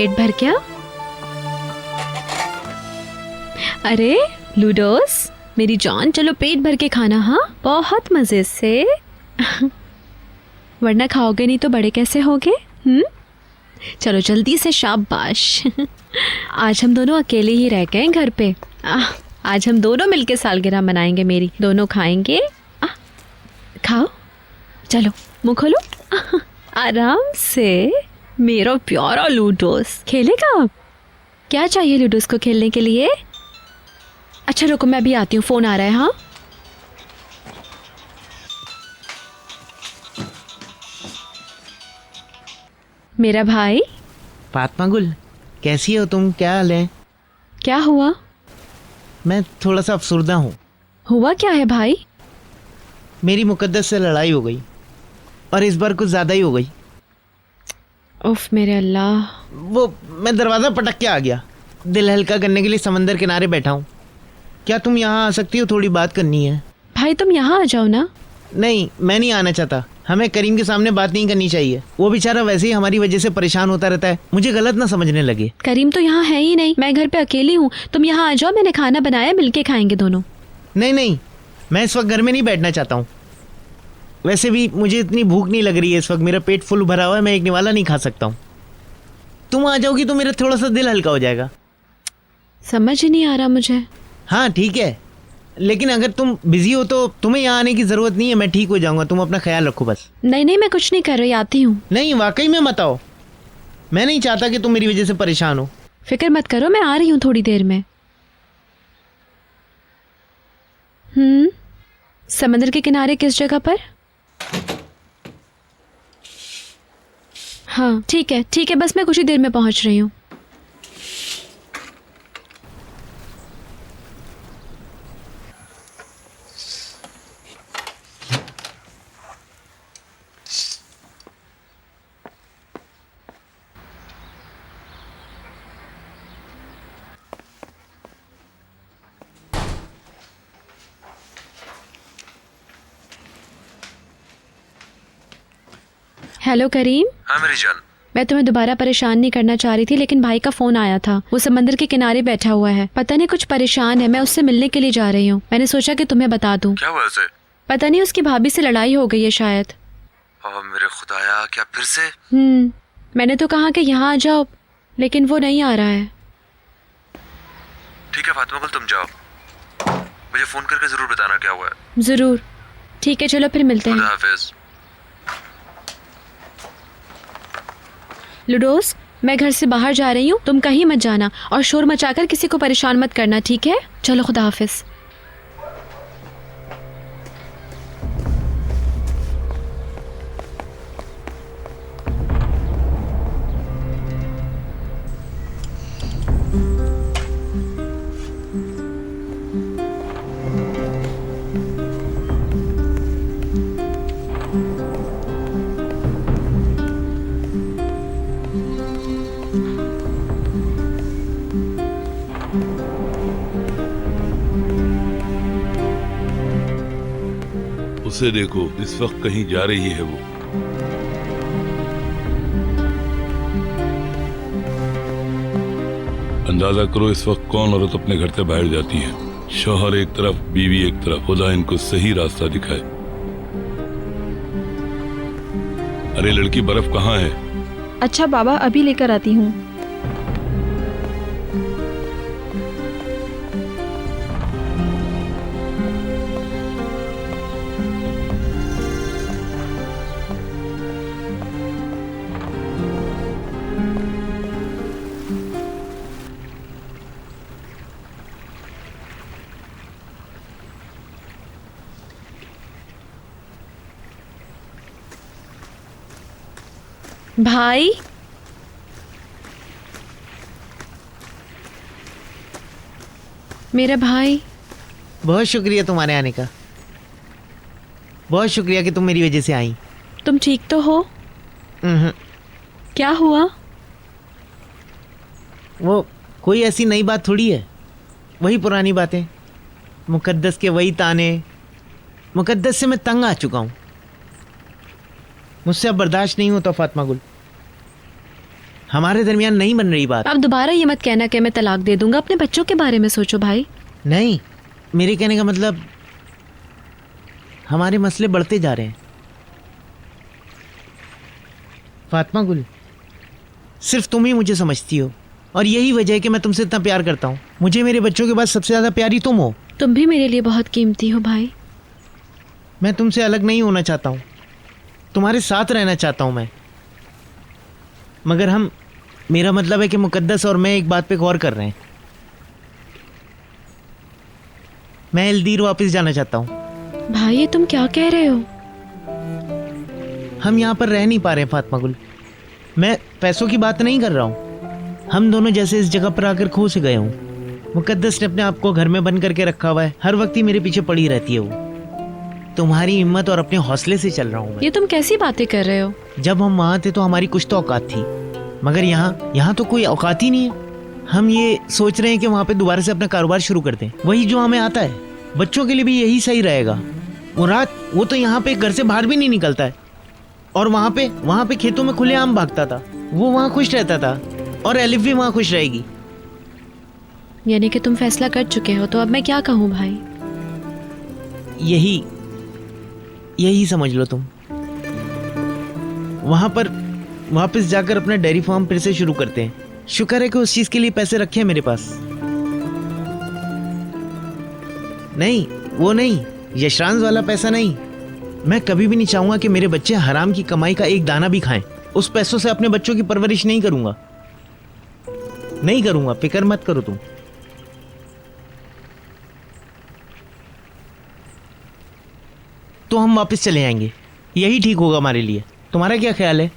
पेट भर क्या? अरे लूडोस मेरी जान, चलो पेट भर के खाना, हाँ बहुत मजे से। वरना खाओगे नहीं तो बड़े कैसे होगे? चलो जल्दी से, शाबाश। आज हम दोनों अकेले ही रह गए घर पे। आज हम दोनों मिलके सालगिरह मनाएंगे मेरी। दोनों खाएंगे। खाओ, चलो मुंह खोलो। आराम से मेरा प्यारा लूडोस। खेलेगा? क्या चाहिए लूडोस को खेलने के लिए? अच्छा रुको, मैं भी आती हूँ, फोन आ रहा है। हाँ मेरा भाई। फातिमा गुल, कैसी हो तुम? क्या हाल है? क्या हुआ? मैं थोड़ा सा अफसुर्दा हूँ। हुआ क्या है भाई? मेरी मुकद्दस से लड़ाई हो गई, और इस बार कुछ ज़्यादा ही हो गई। उफ मेरे अल्लाह। वो मैं दरवाज़ा पटक के आ गया। दिल हल्का करने के लिए समंदर किनारे बैठा हूँ। क्या तुम यहाँ आ सकती हो? थोड़ी बात करनी है। भाई तुम यहाँ आ जाओ ना। नहीं, मैं नहीं आना चाहता। हमें करीम के सामने बात नहीं करनी चाहिए। वो बेचारा वैसे ही हमारी वजह से परेशान होता रहता है। मुझे गलत ना समझने लगे। करीम तो यहाँ है ही नहीं, मैं घर पे अकेली हूँ। तुम यहाँ आ जाओ, मैंने खाना बनाया, मिलके खाएंगे दोनों। नहीं नहीं, मैं इस वक्त घर में नहीं बैठना चाहता हूँ। वैसे भी मुझे इतनी भूख नहीं लग रही है इस वक्त। मेरा पेट फुल भरा हुआ है, मैं एक निवाला नहीं खा सकता हूँ। तुम आ जाओगी तो मेरा थोड़ा सा दिल हल्का हो जाएगा। समझ ही नहीं आ रहा मुझे। हाँ ठीक है, लेकिन अगर तुम बिजी हो तो तुम्हें यहाँ आने की जरूरत नहीं है। मैं ठीक हो जाऊंगा, तुम अपना ख्याल रखो बस। नहीं नहीं, मैं कुछ नहीं कर रही, आती हूँ। नहीं वाकई में मत आओ। मैं नहीं चाहता कि तुम मेरी वजह से परेशान हो। फिक्र मत करो, मैं आ रही हूँ थोड़ी देर में। समंदर के किनारे किस जगह पर? हाँ ठीक है, बस मैं कुछ ही देर में पहुंच रही हूँ। हेलो करीम। हाँ मेरी जान। मैं तुम्हें दोबारा परेशान नहीं करना चाह रही थी, लेकिन भाई का फोन आया था। वो समंदर के किनारे बैठा हुआ है, पता नहीं कुछ परेशान है। मैं उससे मिलने के लिए जा रही हूँ। मैंने सोचा कि तुम्हें बता दूं। क्या हुआ उसे? पता नहीं, उसकी भाभी से लड़ाई हो गई है शायद। मेरे खुदाया, क्या फिर से? मैंने तो कहा कि यहाँ आ जाओ, लेकिन वो नहीं आ रहा है। ठीक है फातिमा गुल, तुम जाओ, मुझे फोन करके जरूर बताना क्या हुआ है। जरूर। ठीक है, चलो फिर मिलते खुदा हैं। हाफिज। लुडोस, मैं घर से बाहर जा रही हूँ, तुम कहीं मत जाना और शोर मचाकर किसी को परेशान मत करना, ठीक है? चलो खुदा हाफिज। उसे देखो, इस वक्त कहीं जा रही है वो। अंदाजा करो इस वक्त कौन औरत अपने घर से बाहर जाती है। शौहर एक तरफ, बीवी एक तरफ। खुदा इनको सही रास्ता दिखाए। अरे लड़की, बर्फ कहाँ है? अच्छा बाबा, अभी लेकर आती हूँ। भाई, मेरा भाई। बहुत शुक्रिया तुम्हारे आने का। बहुत शुक्रिया कि तुम मेरी वजह से आई। तुम ठीक तो हो? क्या हुआ? वो कोई ऐसी नई बात थोड़ी है, वही पुरानी बातें, मुकद्दस के वही ताने। मुकद्दस से मैं तंग आ चुका हूँ। मुझसे अब बर्दाश्त नहीं होता फातिमा गुल। हमारे दरमियान नहीं बन रही बात। अब दोबारा ये मत कहना कि मैं तलाक दे दूंगा। अपने बच्चों के बारे में सोचो भाई। नहीं, मेरे कहने का मतलब हमारे मसले बढ़ते जा रहे हैं। फातिमा गुल, सिर्फ तुम ही मुझे समझती हो और यही वजह है कि मैं तुमसे इतना प्यार करता हूँ। मुझे मेरे बच्चों के बाद सबसे ज़्यादा प्यारी तुम हो। तुम भी मेरे लिए बहुत कीमती हो भाई। मैं तुमसे अलग नहीं होना चाहता हूँ, तुम्हारे साथ रहना चाहता हूँ मैं। मगर मेरा मतलब है कि मुकद्दस और मैं एक बात पे गौर कर रहे हैं। मैं एल्दीर वापस जाना चाहता हूँ। भाई ये तुम क्या कह रहे हो? हम यहाँ पर रह नहीं पा रहे फातिमा गुल। मैं पैसों की बात नहीं कर रहा हूँ। हम दोनों जैसे इस जगह पर आकर खो से गए हूँ। मुकद्दस ने अपने आप को घर में बंद करके रखा हुआ है, हर वक्त ही मेरे पीछे पड़ी रहती है वो। तुम्हारी हिम्मत और अपने हौसले से चल रहा हूँ मैं। ये तुम कैसी बातें कर रहे हो? जब हम वहाँ थे तो हमारी कुछ तो औकात थी, मगर यहाँ तो कोई औकात ही नहीं है। हम ये सोच रहे हैं कि वहाँ पे दोबारा से अपना कारोबार शुरू कर दें, वही जो हमें आता है। बच्चों के लिए भी यही सही रहेगा। मुराद वो तो यहाँ पे घर से बाहर भी नहीं निकलता है और वहाँ पे खेतों में खुलेआम भागता था। वो वहाँ खुश रहता था और एलिफ भी वहाँ खुश रहेगी। यानी कि तुम फैसला कर चुके हो, तो अब मैं क्या कहूँ भाई? यही समझ लो तुम। वहाँ पर वापस जाकर अपना डेयरी फार्म फिर से शुरू करते हैं। शुक्र है कि उस चीज के लिए पैसे रखे हैं मेरे पास। नहीं, वो नहीं, यशरांज वाला पैसा नहीं। मैं कभी भी नहीं चाहूंगा कि मेरे बच्चे हराम की कमाई का एक दाना भी खाएं। उस पैसों से अपने बच्चों की परवरिश नहीं करूंगा, फिक्र मत करो तुम। तो हम वापस चले आएंगे, यही ठीक होगा हमारे लिए। तुम्हारा क्या ख्याल है?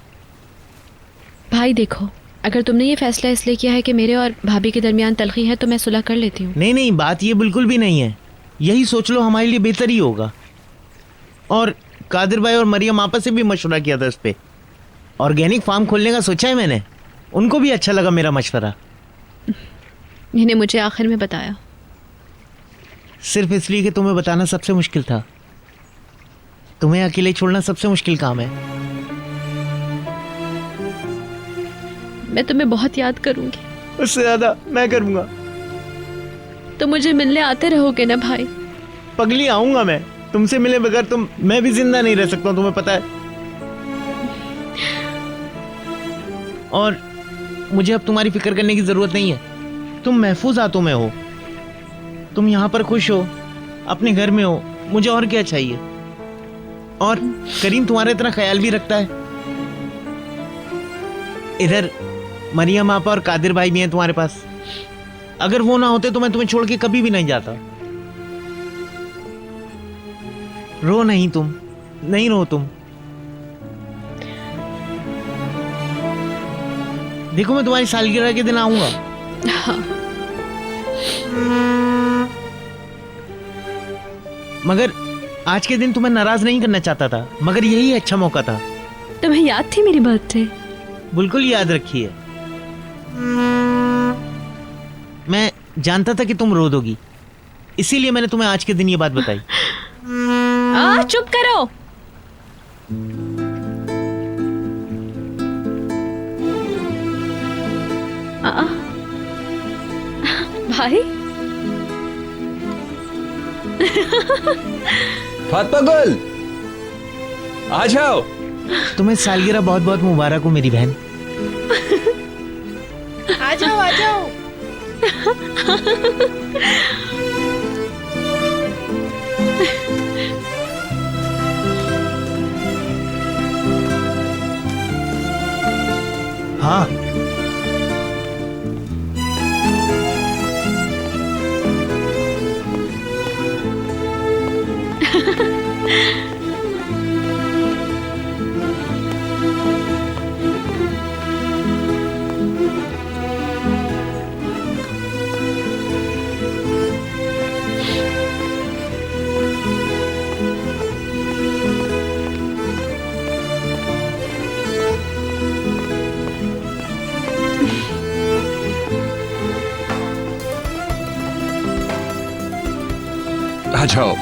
भाई देखो, अगर तुमने ये फैसला इसलिए किया है कि मेरे और भाभी के दरमियान तलखी है, तो मैं सुलह कर लेती हूँ। नहीं, बात ये बिल्कुल भी नहीं है। यही सोच लो, हमारे लिए बेहतर ही होगा। और कादिर भाई और मरियम आपस से भी मशवरा किया था इस पे। ऑर्गेनिक फार्म खोलने का सोचा है मैंने, उनको भी अच्छा लगा मेरा मशवरा। इन्हें मुझे आखिर में बताया सिर्फ इसलिए कि तुम्हें बताना सबसे मुश्किल था। तुम्हें अकेले छोड़ना सबसे मुश्किल काम है। मैं तुम्हें बहुत याद करूंगी। उससे ज्यादा मैं करूंगा। तो मुझे मिलने आते रहोगे ना भाई? पगली, आऊंगा मैं। तुमसे मिले बगैर मैं भी जिंदा नहीं रह सकता हूं, तुम्हें पता है। और मुझे अब तुम्हारी फिक्र करने की जरूरत नहीं है। तुम महफूज हाथों में हो, तुम यहाँ पर खुश हो, अपने घर में हो। मुझे और क्या चाहिए? और करीम तुम्हारा इतना ख्याल भी रखता है। इधर मरियम आपा और कादिर भाई भी हैं तुम्हारे पास। अगर वो ना होते तो मैं तुम्हें छोड़ के कभी भी नहीं जाता। रो नहीं, तुम नहीं रो। तुम देखो, मैं तुम्हारी सालगिरह के दिन आऊंगा। मगर आज के दिन तुम्हें नाराज नहीं करना चाहता था, मगर यही अच्छा मौका था। तुम्हें याद थी मेरी बर्थडे? बिल्कुल याद रखी है। मैं जानता था कि तुम रो दोगी, इसीलिए मैंने तुम्हें आज के दिन ये बात बताई। चुप करो। भाई फातिमा गुल, आ जाओ। तुम्हें सालगिरह बहुत बहुत मुबारक हो मेरी बहन। आ जाओ आ जाओ। हाँ, आ जाओ।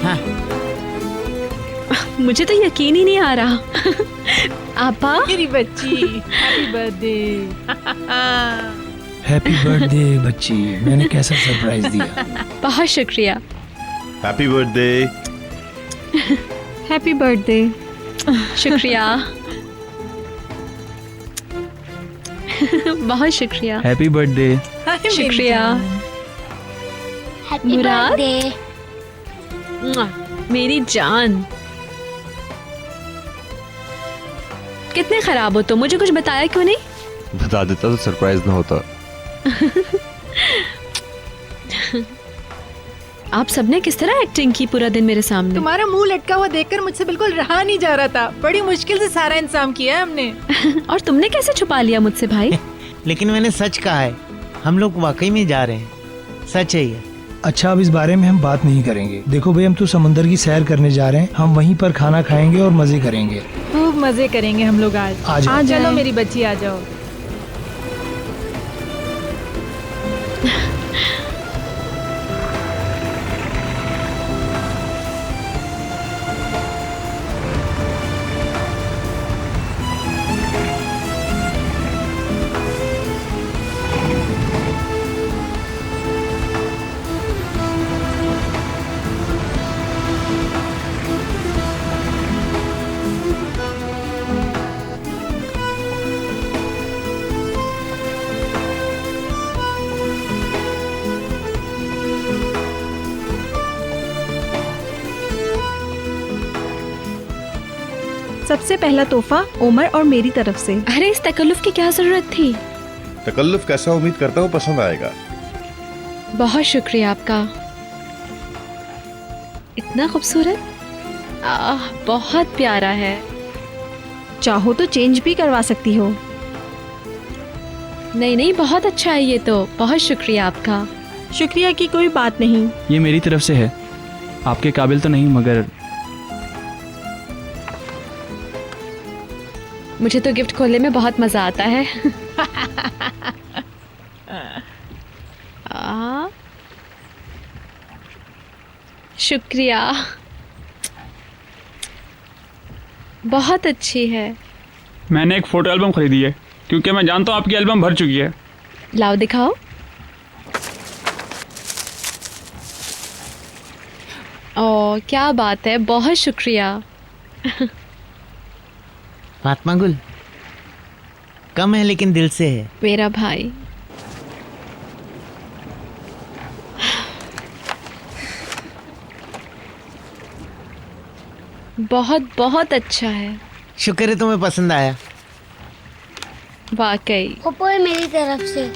हाँ। मुझे तो यकीन ही नहीं आ रहा। आपा मेरी बच्ची, हैप्पी बर्थडे। हैप्पी बर्थडे बच्ची, मैंने कैसा सरप्राइज दिया। बहुत शुक्रिया। Happy birthday. Happy birthday. शुक्रिया। बहुत शुक्रिया। Happy birthday. शुक्रिया। हैप्पी मुराद? बर्थडे। मुआ, मेरी जान। कितने खराब हो तुम, मुझे कुछ बताया क्यों नहीं? बता देता तो सरप्राइज ना होता। आप सबने किस तरह एक्टिंग की पूरा दिन मेरे सामने? तुम्हारा मुंह लटका हुआ देखकर मुझसे बिल्कुल रहा नहीं जा रहा था। बड़ी मुश्किल से सारा इंतजाम किया है हमने। और तुमने कैसे छुपा लिया मुझसे भाई? लेकिन मैंने सच कहा है, हम लोग वाकई में जा रहे हैं, सच है ये। अच्छा, अब इस बारे में हम बात नहीं करेंगे। देखो भाई, हम तो समंदर की सैर करने जा रहे हैं, हम वहीं पर खाना खाएंगे और मजे करेंगे। खूब मजे करेंगे हम लोग आज। आ जाओ। चलो मेरी बच्ची आ जाओ। सबसे पहला तोहफा उमर और मेरी तरफ से। अरे इस तकल्लुफ की क्या जरूरत थी? तकल्लुफ कैसा, उम्मीद करता हूँ पसंद आएगा। बहुत शुक्रिया आपका। इतना खूबसूरत, बहुत प्यारा है। चाहो तो चेंज भी करवा सकती हो। नहीं नहीं, बहुत अच्छा है ये तो। बहुत शुक्रिया आपका। शुक्रिया की कोई बात नहीं। ये मेरी तरफ से है, आपके काबिल तो नहीं मगर मुझे तो गिफ्ट खोलने में बहुत मजा आता है। शुक्रिया, बहुत अच्छी है। मैंने एक फोटो एल्बम खरीदी है क्योंकि मैं जानता हूँ आपकी एल्बम भर चुकी है। लाओ दिखाओ। ओ क्या बात है, बहुत शुक्रिया। फातिमा गुल, कम है लेकिन दिल से है। मेरा भाई। बहुत बहुत अच्छा है। शुक्र है तुम्हें पसंद आया। वाकई पप्पो है मेरी तरफ से।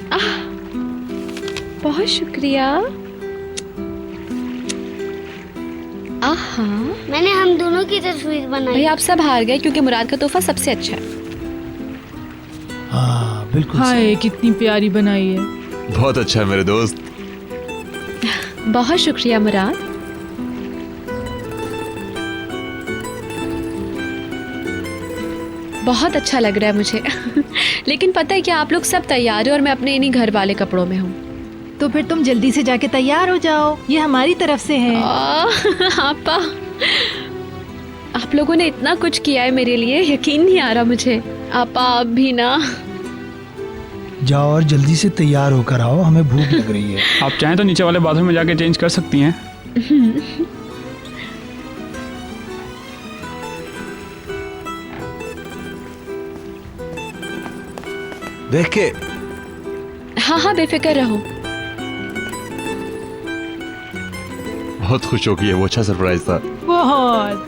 बहुत शुक्रिया। आहा, मैंने हम दोनों की तस्वीर बनाई। भाई आप सब हार गए क्योंकि मुराद का तोहफा सबसे अच्छा है। हाँ बिल्कुल सही। हाय कितनी प्यारी बनाई है। बहुत अच्छा है मेरे दोस्त। बहुत शुक्रिया मुराद। बहुत अच्छा लग रहा है मुझे। लेकिन पता है क्या, आप लोग सब तैयार हो और मैं अपने इन्हीं घर वाले कपड़ों में हूँ। तो फिर तुम जल्दी से जाके तैयार हो जाओ, ये हमारी तरफ से है। आपा, आप लोगों ने इतना कुछ किया है मेरे लिए, यकीन नहीं आ रहा मुझे। आपा आप भी ना। जाओ और जल्दी से तैयार होकर आओ, हमें भूख लग रही है। आप चाहें तो नीचे वाले बाथरूम में जाके चेंज कर सकती हैं। देख के हाँ हाँ बेफिक्र रहो। बहुत खुश हो गई है, वो अच्छा सरप्राइज था। बहुत।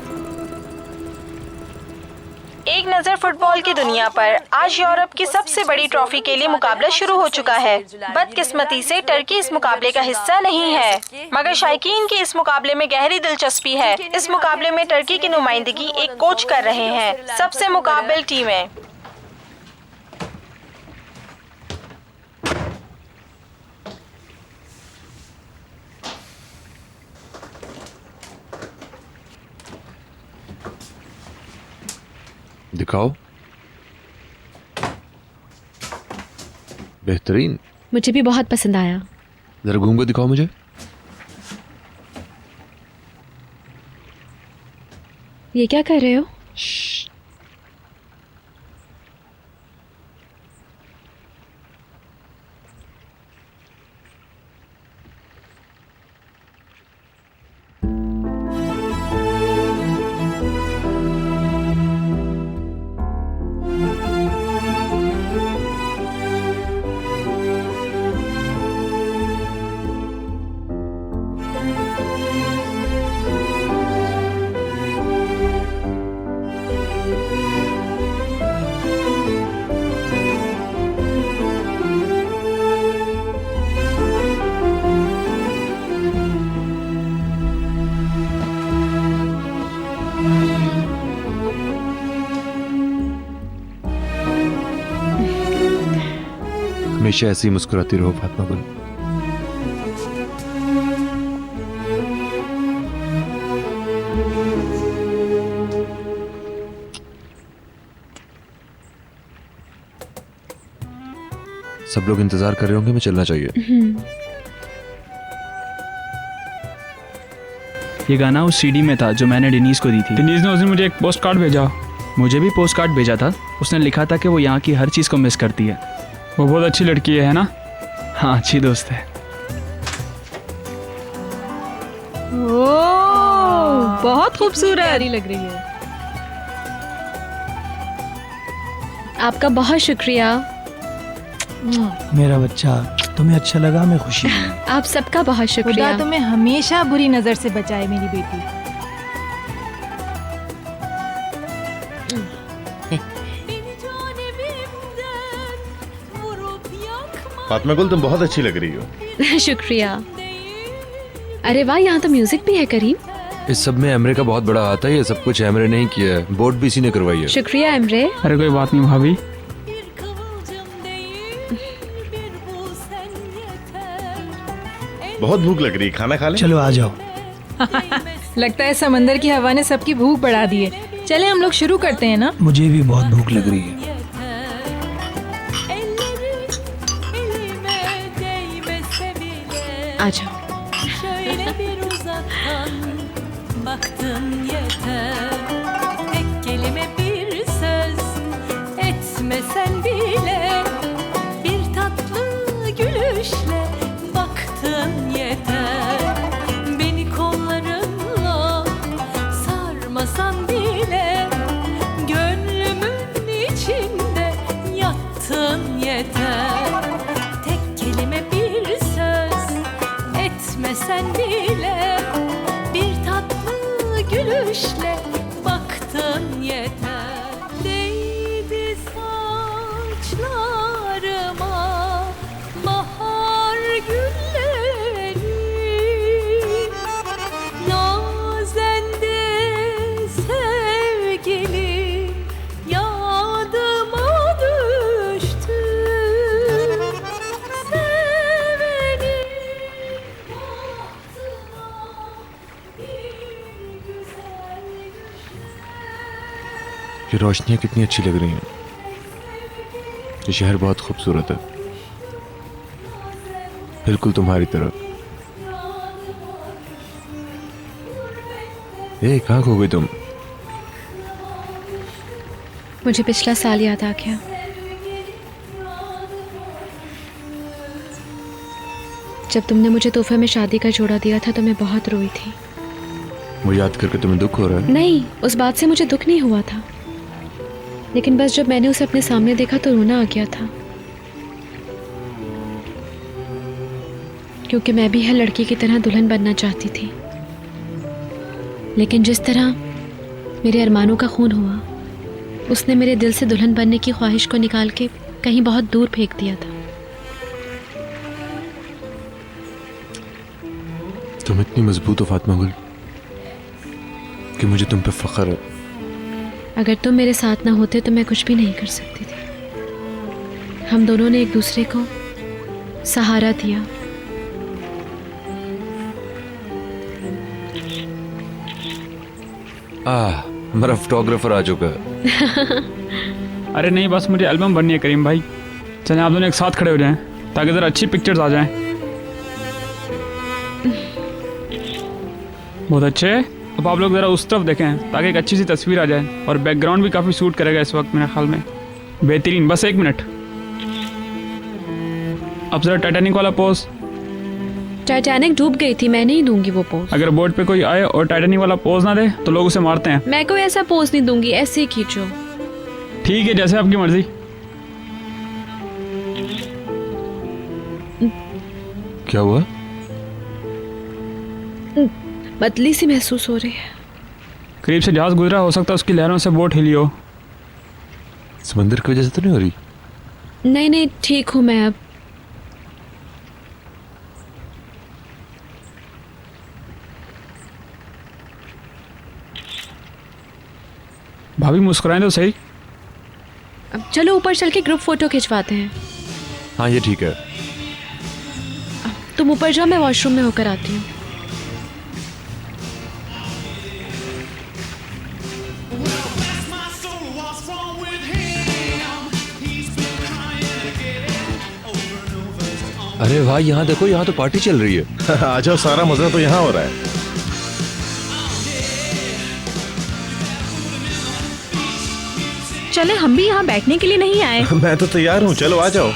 एक नजर फुटबॉल की दुनिया पर। आज यूरोप की सबसे बड़ी ट्रॉफी के लिए मुकाबला शुरू हो चुका है। बदकिस्मती से टर्की इस मुकाबले का हिस्सा नहीं है, मगर शायकीन की इस मुकाबले में गहरी दिलचस्पी है। इस मुकाबले में टर्की की नुमाइंदगी एक कोच कर रहे हैं। सबसे मुकाबिल टीमें। दिखाओ। बेहतरीन। मुझे भी बहुत पसंद आया। जरा घूम के दिखाओ मुझे। ये क्या कर रहे हो? हमेशा ऐसे ही मुस्कुराती रहो फातिमा गुल। सब लोग इंतजार कर रहे होंगे, मैं चलना चाहिए। ये गाना उस सीडी में था जो मैंने डेनीज को दी थी। डेनीज ने उस दिन मुझे एक पोस्ट कार्ड भेजा। मुझे भी पोस्ट कार्ड भेजा था। उसने लिखा था कि वो यहाँ की हर चीज़ को मिस करती है। वो बहुत अच्छी लड़की है ना? हाँ, अच्छी दोस्त है। ओह, बहुत खूबसूरत लग रही है। आपका बहुत शुक्रिया। मेरा बच्चा, तुम्हें अच्छा लगा, मैं खुशी हूँ। आप सबका बहुत शुक्रिया। खुदा तुम्हें हमेशा बुरी नजर से बचाए मेरी बेटी। फातिमा गुल, तुम बहुत अच्छी लग रही हो। शुक्रिया। अरे वाह, यहाँ तो म्यूजिक भी है करीम। इस सब में एमरे का बहुत बड़ा हाथ है। ये सब कुछ एमरे नहीं किया है, बोर्ड भी इसी ने करवाई है। शुक्रिया एमरे। अरे कोई बात नहीं भाभी। बहुत भूख लग रही है, खाना खा ले। चलो आ जाओ। लगता है समंदर की हवा ने सबकी भूख बढ़ा दी है। चले हम लोग शुरू करते हैं ना। मुझे भी बहुत भूख लग रही है। आ जाओ। ये रोशनियां कितनी अच्छी लग रही हैं। ये शहर बहुत खूबसूरत है, बिल्कुल तुम्हारी तरह। कहाँ खो गई तुम? मुझे पिछला साल याद आ गया। जब तुमने मुझे तोहफे में शादी का जोड़ा दिया था तो मैं बहुत रोई थी। वो याद करके तुम्हें दुख हो रहा है? नहीं, उस बात से मुझे दुख नहीं हुआ था, लेकिन बस जब मैंने उसे अपने सामने देखा तो रोना आ गया था, क्योंकि मैं भी हर लड़की की तरह दुल्हन बनना चाहती थी। लेकिन जिस तरह मेरे अरमानों का खून हुआ, उसने मेरे दिल से दुल्हन बनने की ख्वाहिश को निकाल के कहीं बहुत दूर फेंक दिया था। तुम इतनी मजबूत हो फातिमा गुल कि मुझे तुम पे फख्र है। अगर तुम मेरे साथ ना होते तो मैं कुछ भी नहीं कर सकती थी। हम दोनों ने एक दूसरे को सहारा दिया। मेरा फोटोग्राफर आ चुका है। अरे नहीं, बस मुझे एल्बम बननी है करीम भाई। चलें आप दोनों एक साथ खड़े हो जाएं ताकि ज़रा अच्छी पिक्चर्स आ जाएं। बहुत अच्छे। अब आप लोग ज़रा उस तरफ देखें ताकि एक अच्छी सी तस्वीर आ जाए और बैकग्राउंड भी काफ़ी सूट करेगा इस वक्त मेरे ख्याल में। बेहतरीन। बस 1 मिनट। अब ज़रा टाइटैनिक वाला पोज। टाइटैनिक डूब गई थी, मैं नहीं दूंगी वो पोज। अगर बोट पे कोई आए और टाइटैनिक वाला पोज ना दे तो लोग उसे मारते हैं। मैं कोई ऐसा पोज नहीं दूंगी, ऐसे ही खींचो। ठीक है, जैसे आपकी मर्जी। क्या हुआ? बदली सी महसूस हो रही है। करीब से जहाज गुजरा, हो सकता है उसकी लहरों से बोट हिली हो। समंदर की वजह से तो नहीं हो रही? नहीं नहीं, ठीक हूँ मैं अब। भाभी मुस्कुराएं तो सही। अब चलो ऊपर चल के ग्रुप फोटो खिंचवाते हैं। हाँ ये ठीक है। तुम ऊपर जाओ, मैं वॉशरूम में होकर आती हूँ। अरे भाई यहाँ देखो, यहाँ तो पार्टी चल रही है। आ जाओ, सारा मजा तो यहाँ हो रहा है। चले, हम भी यहाँ बैठने के लिए नहीं आए। मैं तो तैयार हूँ, चलो आ जाओ।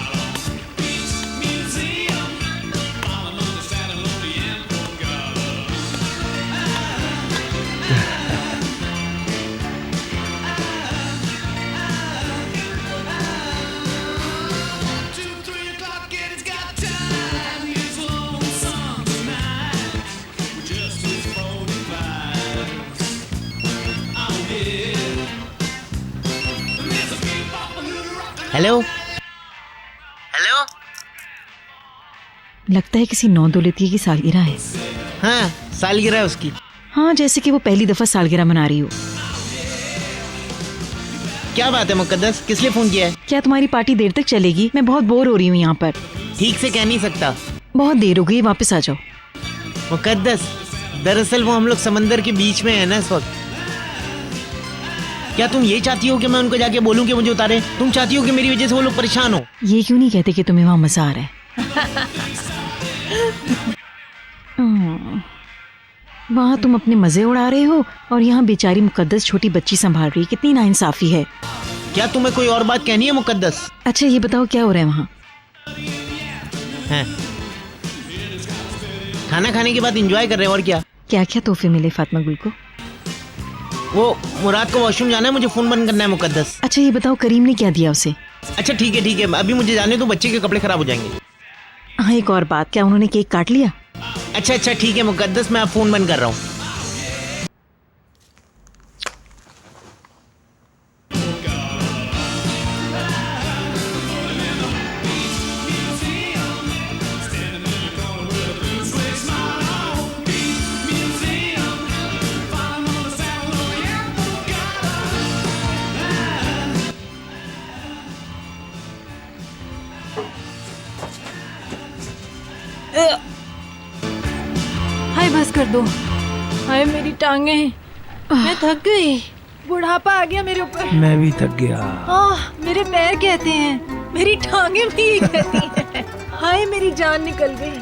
Hello hello. लगता है किसी नौदौलतिये की सालगिरह है। हाँ, सालगिरह है उसकी। हाँ, जैसे कि वो पहली दफा सालगिरह मना रही हो। क्या बात है मुकद्दस, किस लिए फोन किया है? क्या तुम्हारी पार्टी देर तक चलेगी? मैं बहुत बोर हो रही हूँ यहाँ पर। ठीक से कह नहीं सकता। बहुत देर हो गई, वापस आ जाओ। मुकद्दस, दरअसल वो हम लोग समंदर के बीच में है ना इस वक्त। क्या तुम ये चाहती हो कि मैं उनको जाके बोलूं कि मुझे उतारे? तुम चाहती हो कि मेरी वजह से वो लोग परेशान हो? ये क्यों नहीं कहते कि तुम्हें वहाँ मजा आ रहा है? वहाँ तुम अपने मजे उड़ा रहे हो और यहाँ बेचारी मुकद्दस छोटी बच्ची संभाल रही है। कितनी नाइंसाफी है। क्या तुम्हें कोई और बात कहनी है मुकद्दस? अच्छा ये बताओ, क्या हो रहा है वहाँ? हैं? खाना खाने के बाद एंजॉय कर रहे हैं, और क्या? क्या क्या तोहफे मिले फातिमा गुल को? वो मुराद को वॉशरूम जाना है, मुझे फोन बंद करना है मुकद्दस। अच्छा ये बताओ, करीम ने क्या दिया उसे? अच्छा ठीक है, अभी मुझे जाने दो, बच्चे के कपड़े खराब हो जाएंगे। हाँ, एक और बात, क्या उन्होंने केक काट लिया? अच्छा ठीक है मुकद्दस, मैं अब फोन बंद कर रहा हूँ। हाय, बस कर दो। हाय मेरी टांगें, मैं थक गई। बुढ़ापा आ गया मेरे ऊपर। मैं भी थक गया। मेरे पैर कहते हैं, मेरी टांगें भी कहती हैं। हाय मेरी जान निकल गई।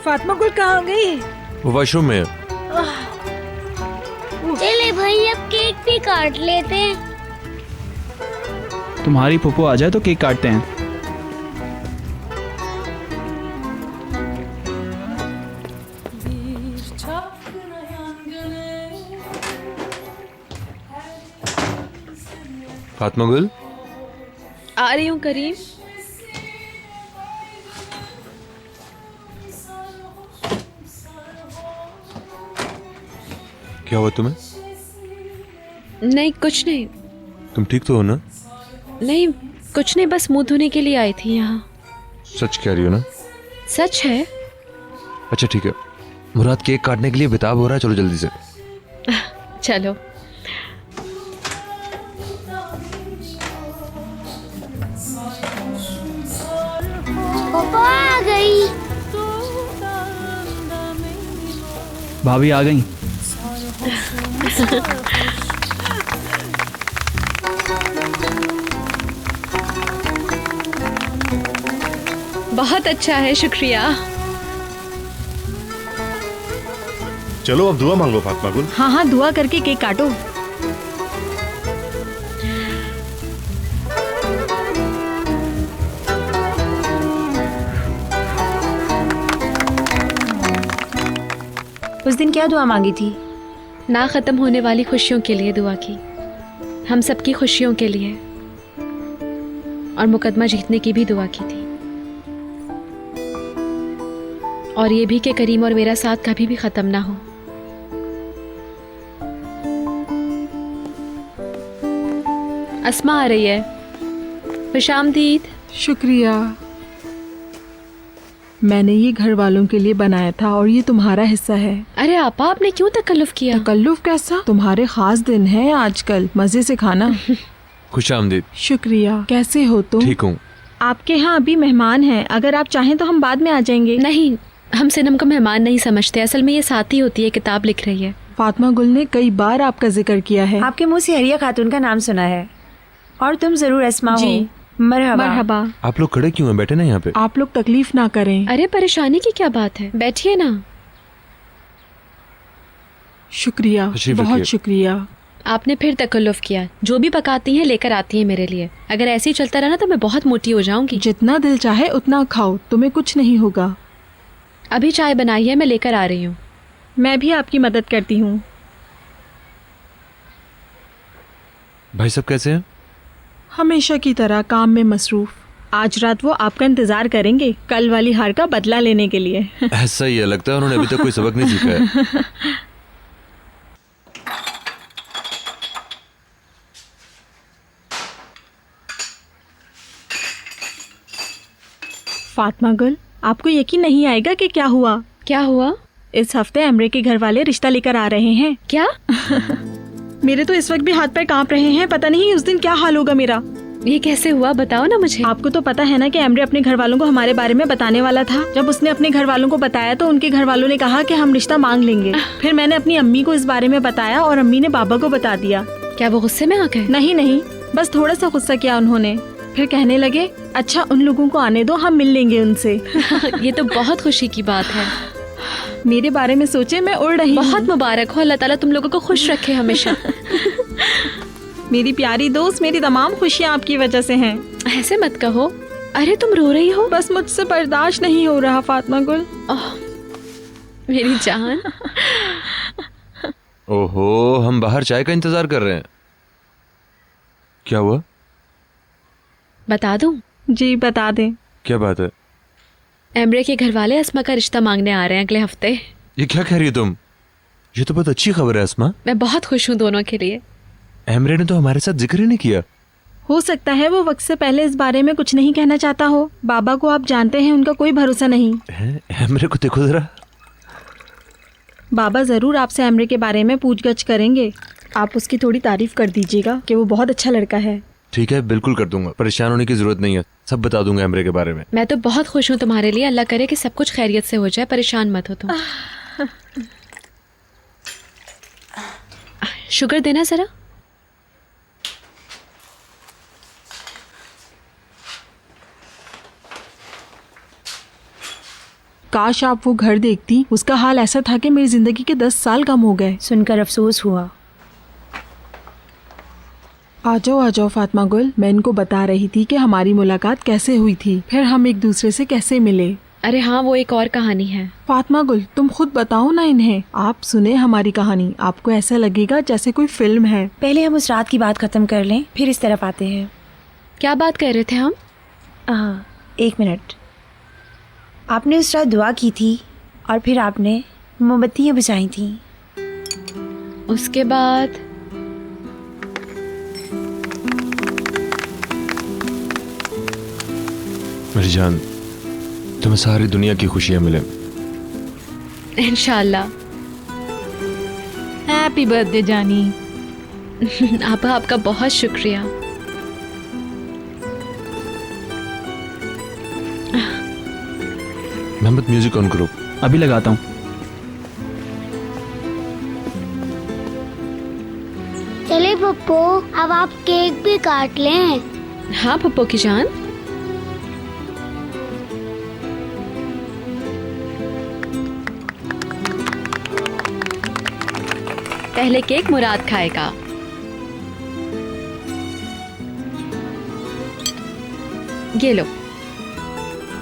फातिमा गुल कहाँ गई? वो वॉशरूम में है। चले भाई, अब केक भी काट लेते हैं। तुम्हारी फूफो आ जाए तो केक काटते हैं। फातिमा गुल, आ रही हूँ करीम। क्या हुआ तुम्हें? नहीं कुछ नहीं। तुम ठीक तो हो ना? नहीं कुछ नहीं, बस मुंह धोने के लिए आई थी यहाँ। सच कह रही हो ना? सच है। अच्छा ठीक है, मुराद केक काटने के लिए बेताब हो रहा है, चलो जल्दी से। चलो। पापा आ गई। भाभी आ गई। बहुत अच्छा है, शुक्रिया। चलो अब दुआ मांगो फातिमा गुल। हाँ हाँ, दुआ करके केक काटो। उस दिन क्या दुआ मांगी थी? ना ख़त्म होने वाली खुशियों के लिए दुआ की, हम सबकी खुशियों के लिए, और मुकदमा जीतने की भी दुआ की थी, और ये भी कि करीम और मेरा साथ कभी भी ख़त्म ना हो। अस्मा आ रही है। खुशामदीद। शुक्रिया। मैंने ये घर वालों के लिए बनाया था और ये तुम्हारा हिस्सा है। अरे आपा, आपने क्यों तकल्लुफ किया? तकल्लुफ कैसा? तुम्हारे खास दिन है आजकल, मजे से खाना। खुशामदीद। शुक्रिया। कैसे हो तुम? ठीक हूँ। आपके यहाँ अभी मेहमान हैं, अगर आप चाहें तो हम बाद में आ जाएंगे। नहीं, हम सिनम को मेहमान नहीं समझते, असल में ये साथी होती है, किताब लिख रही है। फातिमा गुल ने कई बार आपका जिक्र किया है। आपके मुंह से हरिया खातून का नाम सुना है, और तुम जरूर अस्मा हो। मरहबा। मरहबा। आप लोग खड़े क्यों हैं? बैठे ना यहाँ पे। आप लोग तकलीफ ना करें। अरे परेशानी की क्या बात है, बैठिए ना। शुक्रिया, तशरीफ बहुत रखिए। शुक्रिया। आपने फिर तकल्लुफ किया। जो भी पकाती हैं लेकर आती हैं मेरे लिए। अगर ऐसे ही चलता रहा ना तो मैं बहुत मोटी हो जाऊंगी। जितना दिल चाहे उतना खाओ, तुम्हें कुछ नहीं होगा। अभी चाय बनाई है, मैं लेकर आ रही हूँ। मैं भी आपकी मदद करती हूँ। भाई सब कैसे हैं? हमेशा की तरह काम में मसरूफ। आज रात वो आपका इंतजार करेंगे कल वाली हार का बदला लेने के लिए। ऐसा ही है, लगता है उन्होंने अभी तक कोई सबक नहीं सीखा है। फातिमा गुल, आपको यकीन नहीं आएगा कि क्या हुआ। क्या हुआ? इस हफ्ते एमरे के घर वाले रिश्ता लेकर आ रहे हैं। क्या? मेरे तो इस वक्त भी हाथ पैर कांप रहे हैं, पता नहीं उस दिन क्या हाल होगा मेरा। ये कैसे हुआ, बताओ ना मुझे। आपको तो पता है ना कि एमरे अपने घर वालों को हमारे बारे में बताने वाला था। जब उसने अपने घर वालों को बताया तो उनके घर वालों ने कहा कि हम रिश्ता मांग लेंगे। फिर मैंने अपनी अम्मी को इस बारे में बताया और अम्मी ने बाबा को बता दिया। क्या वो गुस्से में आ गए? नहीं, बस थोड़ा सा गुस्सा किया उन्होंने। फिर कहने लगे, अच्छा उन लोगों को आने दो, हम मिल लेंगे उनसे। ये तो बहुत खुशी की बात है। मेरे बारे में सोचे मैं उड़ रही हूँ। बहुत मुबारक हो, अल्लाह ताला तुम लोगों को खुश रखे हमेशा। मेरी प्यारी दोस्त, मेरी तमाम खुशियाँ आपकी वजह से हैं। ऐसे मत कहो। अरे तुम रो रही हो? बस मुझसे बर्दाश्त नहीं हो रहा फातिमा गुल। मेरी जान। ओहो, हम बाहर चाय का इंतजार कर रहे हैं। क्या हुआ? बता दूं? जी बता दें। क्या बात है? एमरे के घर वाले अस्मा का रिश्ता मांगने आ रहे हैं अगले हफ्ते। ये क्या कह रही हो तुम? ये तो बहुत अच्छी खबर है अस्मा। मैं बहुत खुश हूँ दोनों के लिए। एमरे ने तो हमारे साथ जिक्र ही नहीं किया। हो सकता है वो वक्त से पहले इस बारे में कुछ नहीं कहना चाहता हो। बाबा को आप जानते हैं, उनका कोई भरोसा नहीं है? एमरे को देखो जरा। बाबा जरूर आपसे एमरे के बारे में पूछगछ करेंगे। आप उसकी थोड़ी तारीफ कर दीजिएगा कि वो बहुत अच्छा लड़का है। ठीक है, बिल्कुल कर दूंगा। परेशान होने की जरूरत नहीं है, सब बता दूंगा एमरे के बारे में। मैं तो बहुत खुश हूँ तुम्हारे लिए। अल्लाह करे कि सब कुछ खैरियत से हो जाए, परेशान मत हो तुम। शुगर देना जरा। काश आप वो घर देखती, उसका हाल ऐसा था कि मेरी जिंदगी के 10 साल कम हो गए। सुनकर अफसोस हुआ। आ जाओ फातिमा गुल। मैं इनको बता रही थी कि हमारी मुलाकात कैसे हुई थी, फिर हम एक दूसरे से कैसे मिले। अरे हाँ, वो एक और कहानी है। फातिमा गुल, तुम खुद बताओ ना इन्हें। आप सुने हमारी कहानी, आपको ऐसा लगेगा जैसे कोई फिल्म है। पहले हम उस रात की बात खत्म कर लें, फिर इस तरफ आते हैं। क्या बात कर रहे थे हम? हाँ, 1 मिनट। आपने उस रात दुआ की थी और फिर आपने मोमबत्तियाँ बुझाई थी। उसके बाद मेरी जान, तुम्हें सारी दुनिया की खुशियां मिले। इंशाल्लाह। हैप्पी बर्थडे जानी। आपका बहुत शुक्रिया। मोहम्मद, म्यूजिक ऑन करो। अभी लगाता हूँ। चले पप्पू, अब आप केक भी काट लें। हाँ पप्पू की जान। पहले केक मुराद खाएगा। ये लो।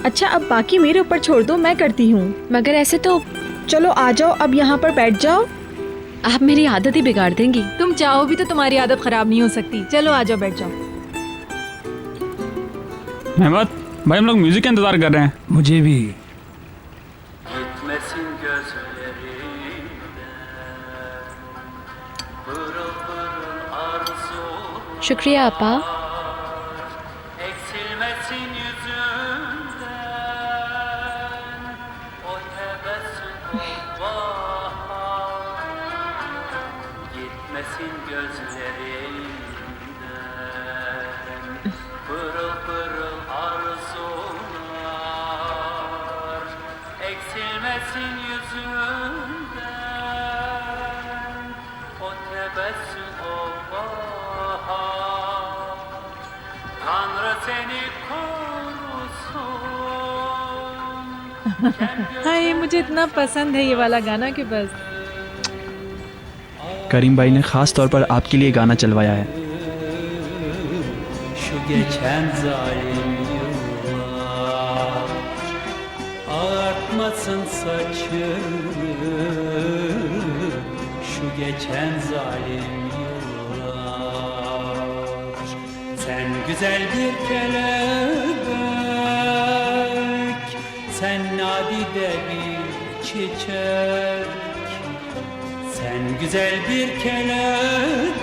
अच्छा अब बाकी मेरे ऊपर छोड़ दो, मैं करती हूँ। मगर ऐसे तो चलो आ जाओ, अब यहाँ पर बैठ जाओ। आप मेरी आदत ही बिगाड़ देंगी। तुम चाहो भी तो तुम्हारी आदत खराब नहीं हो सकती। चलो आ जाओ, बैठ जाओ। अहमद भाई, हम लोग म्यूजिक का इंतजार कर रहे हैं। मुझे भी। शुक्रिया आपा। हाँ, ये मुझे इतना पसंद है ये वाला गाना कि बस। करीम भाई ने खास तौर पर आपके लिए गाना चलवाया है। Ağartmasın saçını şu geçen zalim yıllar. Sen güzel bir kelebek, sen nadide bir çiçek. Sen güzel bir kelebek.